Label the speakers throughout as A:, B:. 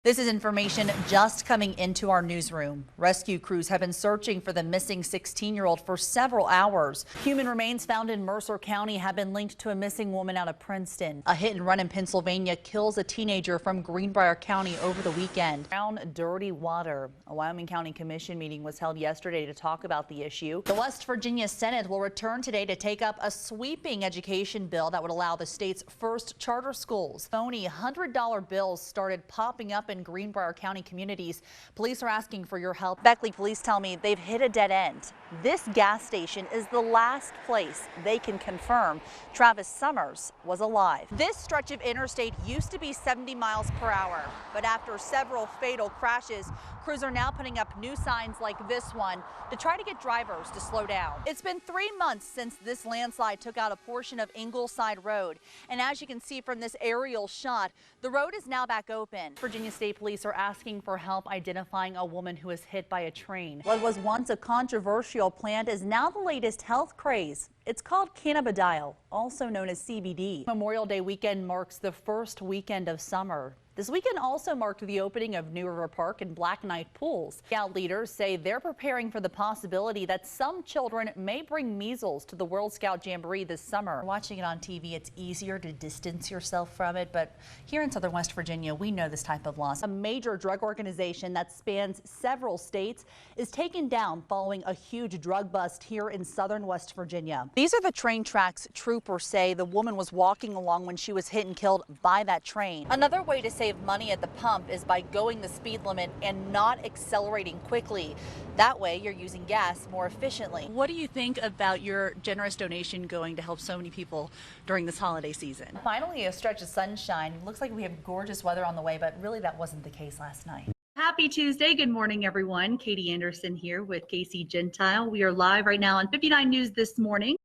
A: This is information just coming into our newsroom. Rescue crews have been searching for the missing 16-year-old for several hours. Human remains found in Mercer County have been linked to a missing woman out of Princeton. A hit and run in Pennsylvania kills a teenager from Greenbrier County over the weekend. Brown dirty water. A Wyoming County Commission meeting was held yesterday to talk about the issue. The West Virginia Senate will return today to take up a sweeping education bill that would allow the state's first charter schools. Phony $100 bills started popping up in Greenbrier County communities. Police are asking for your help. Beckley police tell me they've hit a dead end. This gas station is the last place they can confirm Travis Summers was alive. This stretch of interstate used to be 70 miles per hour, but after several fatal crashes, crews are now putting up new signs like this one to try to get drivers to slow down. It's been 3 months since this landslide took out a portion of Ingleside Road, and as you can see from this aerial shot, the road is now back open. Virginia State Police are asking for help identifying a woman who was hit by a train. What was once a controversial plant is now the latest health craze. It's called cannabidiol, also known as CBD. Memorial Day weekend marks the first weekend of summer. This weekend also marked the opening of New River Park and Black Knight pools. Scout leaders say they're preparing for the possibility that some children may bring measles to the World Scout Jamboree this summer. Watching it on TV, it's easier to distance yourself from it, but here in southern West Virginia, we know this type of loss. A major drug organization that spans several states is taken down following a huge drug bust here in southern West Virginia. These are the train tracks troopers say the woman was walking along when she was hit and killed by that train. Another way to save money at the pump is by going the speed limit and not accelerating quickly. That way you're using gas more efficiently. What do you think about your generous donation going to help so many people during this holiday season? Finally, a stretch of sunshine. Looks like we have gorgeous weather on the way, but really that wasn't the case last night. Happy Tuesday. Good morning, everyone. Katy Andersen here with Casey Gentile. We are live right now on 59 News This Morning.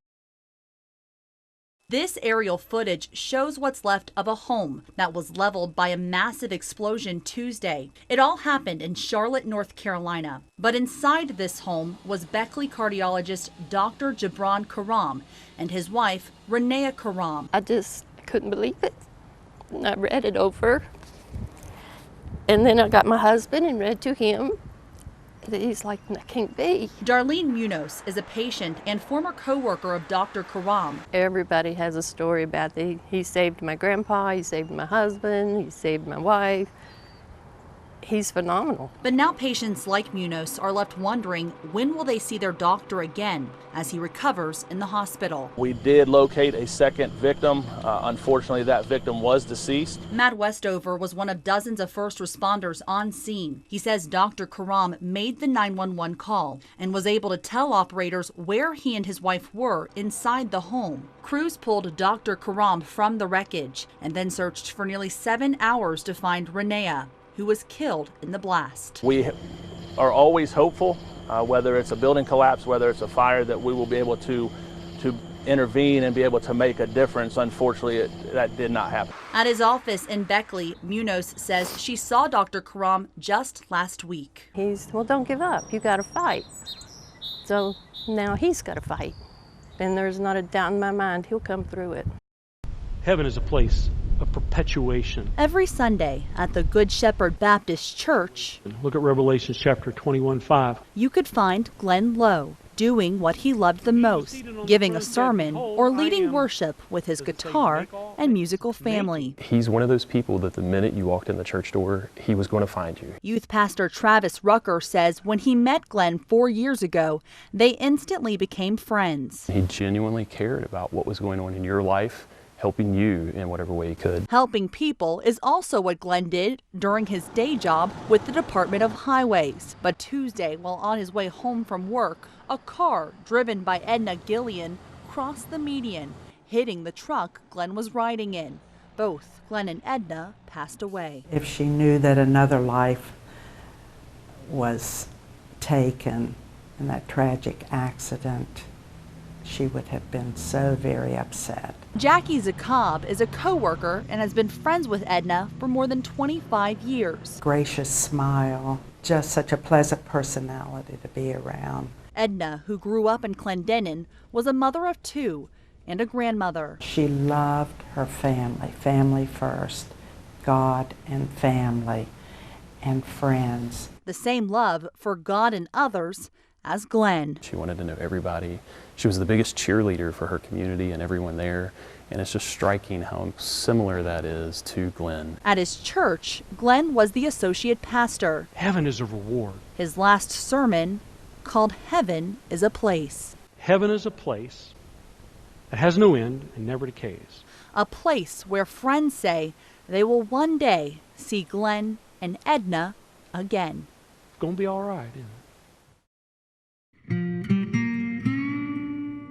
A: This aerial footage shows what's left of a home that was leveled by a massive explosion Tuesday. It all happened in Charlotte, North Carolina. But inside this home was Beckley cardiologist Dr. Jabran Karam and his wife, Renea Karam.
B: I just couldn't believe it. And I read it over. And then I got my husband and read to him. He's like, that can't be.
A: Darlene Munoz is a patient and former co-worker of Dr. Karam.
B: Everybody has a story about he saved my grandpa, he saved my husband, he saved my wife. He's phenomenal.
A: But now patients like Munoz are left wondering when will they see their doctor again as he recovers in the hospital.
C: We did locate a second victim. Unfortunately, that victim was deceased.
A: Matt Westover was one of dozens of first responders on scene. He says Dr. Karam made the 911 call and was able to tell operators where he and his wife were inside the home. Crews pulled Dr. Karam from the wreckage and then searched for nearly 7 hours to find Renea, who was killed in the blast.
C: We are always hopeful, whether it's a building collapse, whether it's a fire, that we will be able to intervene and be able to make a difference. Unfortunately, that did not happen.
A: At his office in Beckley, Munoz says she saw Dr. Karam just last week.
B: Well, don't give up. You got to fight. So now he's got to fight. And there's not a doubt in my mind he'll come through it.
D: Heaven is a place of perpetuation.
A: Every Sunday at the Good Shepherd Baptist Church,
D: Look at Revelation chapter 21:5.
A: you could find Glenn Lowe doing what he loved the most, giving a sermon or leading worship with his guitar and musical family.
E: He's one of those people that the minute you walked in the church door, he was going to find you.
A: Youth pastor Travis Rucker says when he met Glenn 4 years ago, they instantly became friends.
E: He genuinely cared about what was going on in your life, helping you in whatever way he could.
A: Helping people is also what Glenn did during his day job with the Department of Highways. But Tuesday, while on his way home from work, a car driven by Edna Gillian crossed the median, hitting the truck Glenn was riding in. Both Glenn and Edna passed away.
F: If she knew that another life was taken in that tragic accident, she would have been so very upset.
A: Jackie Zacob is a co-worker and has been friends with Edna for more than 25 years.
F: Gracious smile, just such a pleasant personality to be around.
A: Edna, who grew up in Clendenin, was a mother of 2 and a grandmother.
F: She loved her family, family first, God and family. and friends.
A: The same love for God and others as Glenn.
E: She wanted to know everybody. She was the biggest cheerleader for her community and everyone there. And it's just striking how similar that is to Glenn.
A: At his church, Glenn was the associate pastor.
D: Heaven is a reward.
A: His last sermon, called Heaven is a Place.
D: Heaven is a place that has no end and never decays.
A: A place where friends say they will one day see Glenn and Edna again.
D: It's going to be all right, isn't it?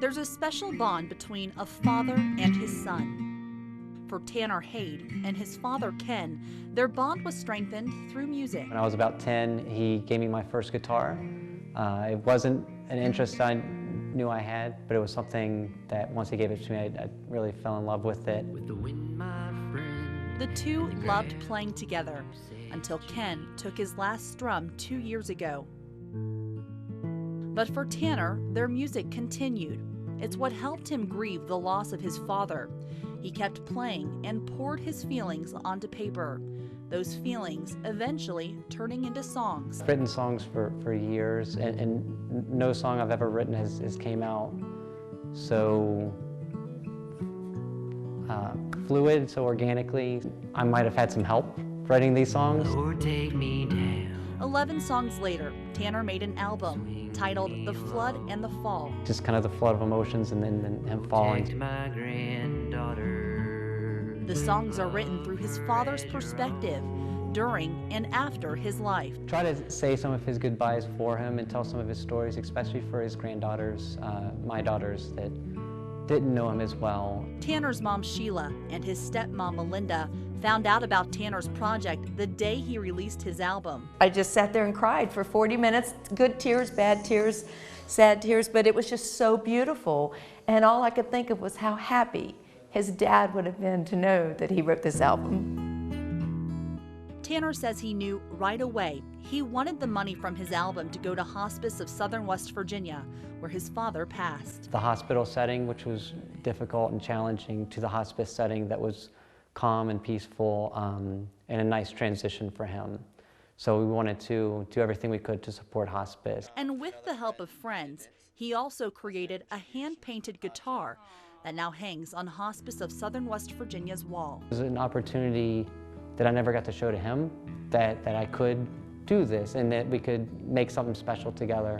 A: There's a special bond between a father and his son. For Tanner Hade and his father Ken, their bond was strengthened through music.
G: When I was about 10, he gave me my first guitar. It wasn't an interest I knew I had, but it was something that once he gave it to me, I really fell in love with it.
A: The two loved playing together until Ken took his last strum 2 years ago. But for Tanner, their music continued. It's what helped him grieve the loss of his father. He kept playing and poured his feelings onto paper. Those feelings eventually turning into songs.
G: I've written songs for years, and no song I've ever written has came out so fluid, so organically. I might have had some help writing these songs.
H: Lord, take me down.
A: 11 songs later, Tanner made an album titled The Flood and the Fall.
G: Just kind of the flood of emotions and then him falling.
H: My granddaughter.
A: The songs are written through his father's perspective during and after his life.
G: Try to say some of his goodbyes for him and tell some of his stories, especially for his granddaughters, my daughters that didn't know him as well.
A: Tanner's mom Sheila and his stepmom Melinda found out about Tanner's project the day he released his album.
I: I just sat there and cried for 40 minutes, good tears, bad tears, sad tears, but it was just so beautiful. And all I could think of was how happy his dad would have been to know that he wrote this album.
A: Tanner says he knew right away he wanted the money from his album to go to Hospice of Southern West Virginia, where his father passed.
G: The hospital setting, which was difficult and challenging, to the hospice setting that was calm and peaceful, and a nice transition for him. So we wanted to do everything we could to support hospice.
A: And with the help of friends, he also created a hand-painted guitar that now hangs on Hospice of Southern West Virginia's wall.
G: It was an opportunity that I never got to show to him, that I could do this and that we could make something special together.